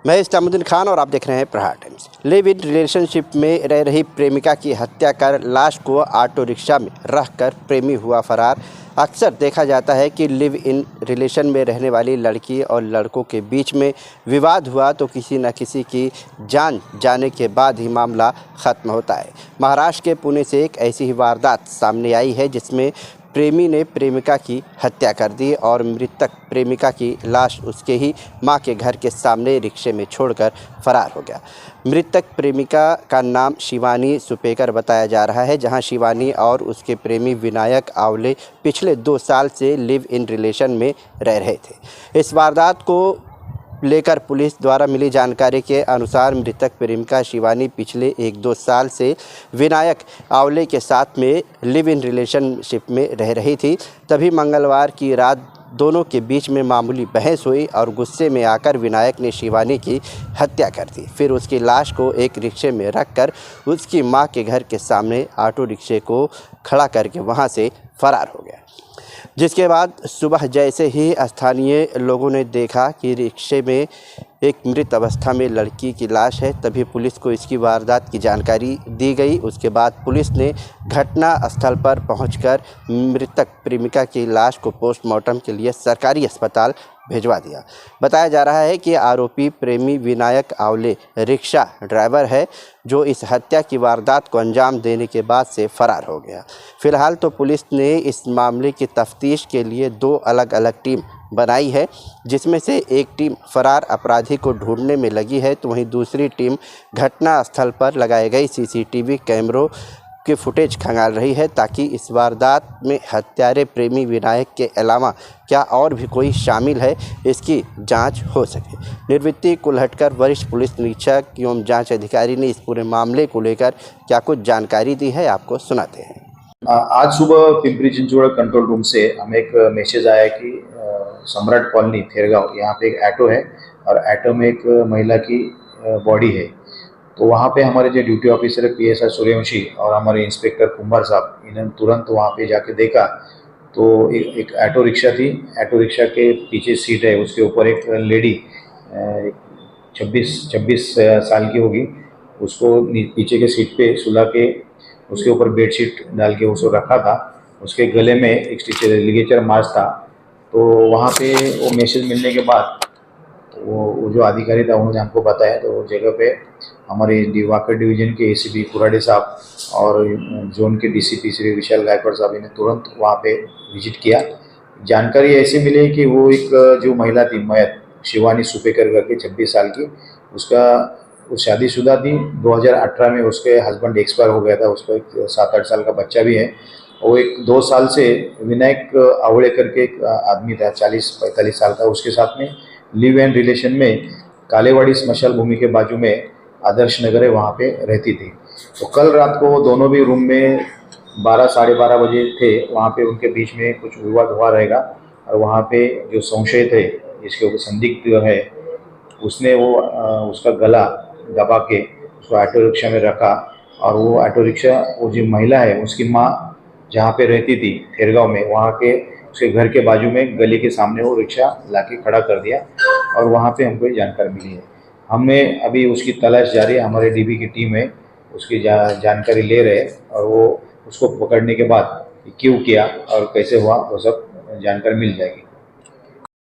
मैं इस्लामुद्दीन खान और आप देख रहे हैं प्रहार टाइम्स। लिव इन रिलेशनशिप में रह रही प्रेमिका की हत्या कर लाश को ऑटो रिक्शा में रखकर प्रेमी हुआ फरार। अक्सर देखा जाता है कि लिव इन रिलेशन में रहने वाली लड़की और लड़कों के बीच में विवाद हुआ तो किसी न किसी की जान जाने के बाद ही मामला ख़त्म होता है। महाराष्ट्र के पुणे से एक ऐसी ही वारदात सामने आई है जिसमें प्रेमी ने प्रेमिका की हत्या कर दी और मृतक प्रेमिका की लाश उसके ही मां के घर के सामने रिक्शे में छोड़कर फरार हो गया। मृतक प्रेमिका का नाम शिवानी सुपेकर बताया जा रहा है, जहां शिवानी और उसके प्रेमी विनायक आवले पिछले 2 साल से लिव इन रिलेशन में रह रहे थे। इस वारदात को लेकर पुलिस द्वारा मिली जानकारी के अनुसार मृतक प्रेमिका शिवानी पिछले 1-2 साल से विनायक आवले के साथ में लिव इन रिलेशनशिप में रह रही थी। तभी मंगलवार की रात दोनों के बीच में मामूली बहस हुई और गुस्से में आकर विनायक ने शिवानी की हत्या कर दी। फिर उसकी लाश को एक रिक्शे में रखकर उसकी मां के घर के सामने ऑटो रिक्शे को खड़ा करके वहां से फरार हो गया। जिसके बाद सुबह जैसे ही स्थानीय लोगों ने देखा कि रिक्शे में एक मृत अवस्था में लड़की की लाश है, तभी पुलिस को इसकी वारदात की जानकारी दी गई। उसके बाद पुलिस ने घटना स्थल पर पहुंचकर मृतक प्रेमिका की लाश को पोस्टमार्टम के लिए सरकारी अस्पताल भिजवा दिया। बताया जा रहा है कि आरोपी प्रेमी विनायक आवले रिक्शा ड्राइवर है, जो इस हत्या की वारदात को अंजाम देने के बाद से फरार हो गया। फिलहाल तो पुलिस ने इस मामले की तफ्तीश के लिए 2 अलग-अलग टीम बनाई है, जिसमें से एक टीम फरार अपराधी को ढूंढने में लगी है, तो वहीं दूसरी टीम घटना स्थल पर लगाए गए सीसीटीवी कैमरों के फुटेज खंगाल रही है, ताकि इस वारदात में हत्यारे प्रेमी विनायक के अलावा क्या और भी कोई शामिल है, इसकी जांच हो सके। निर्वृत्ति कुलहटकर वरिष्ठ पुलिस निरीक्षक एवं जांच अधिकारी ने इस पूरे मामले को लेकर क्या कुछ जानकारी दी है, आपको सुनाते हैं। आज सुबह पिंपरी चिंचवड़ कंट्रोल रूम से हमें एक मैसेज आया कि सम्राट कॉलोनी थेरगांव यहाँ पे एक ऑटो है और ऑटो में एक महिला की बॉडी है। तो वहाँ पे हमारे जो ड्यूटी ऑफिसर है PSI सूर्यवंशी और हमारे इंस्पेक्टर कुंभार साहब, इन्होंने तुरंत वहाँ पे जाके देखा तो एक ऑटो रिक्शा थी। ऑटो रिक्शा के पीछे सीट है, उसके ऊपर एक लेडी 26 साल की होगी, उसको पीछे के सीट पे सुला के उसके ऊपर बेडशीट डाल के उसको रखा था। उसके गले में एक लिगेचर मार्क्स था। तो वहाँ पे वो मैसेज मिलने के बाद वो जो अधिकारी था उन्होंने हमको बताया, तो वो जगह पे हमारे वाकर डिवीज़न के ACP कुराडे साहब और जोन के DCP श्री विशाल गायकवाड़ साहब ने तुरंत वहाँ पे विजिट किया। जानकारी ऐसे मिली कि वो एक जो महिला थी मयत शिवानी सुपेकर करके 26 साल की, वो शादीशुदा थी। 2018 में उसके हस्बैंड एक्सपायर हो गया था, उसका एक 7-8 साल का बच्चा भी है। वो एक 2 साल से विनायक आवड़े करके एक आदमी था 40-45 साल का, उसके साथ में लिव इन रिलेशन में कालेवाड़ी स्मशान भूमि के बाजू में आदर्श नगर है, वहाँ पे रहती थी। तो कल रात को वो दोनों भी रूम में 12-12:30 बजे थे। वहाँ पे उनके बीच में कुछ विवाद हुआ रहेगा और वहाँ पे जो संशयित है, जिसके ऊपर संदिग्ध है, उसने उसका गला दबा के उसको ऑटो रिक्शा में रखा और वो ऑटो रिक्शा, वो जो महिला है उसकी माँ जहाँ पे रहती थी थेरगांव में, वहाँ के उसके घर के बाजू में गली के सामने वो रिक्शा लाके खड़ा कर दिया और वहाँ पे हमको ये जानकारी मिली है। हमने अभी उसकी तलाश जारी है, हमारे DB की टीम है, उसकी जानकारी ले रहे हैं और वो उसको पकड़ने के बाद क्यों किया और कैसे हुआ वो सब जानकारी मिल जाएगी।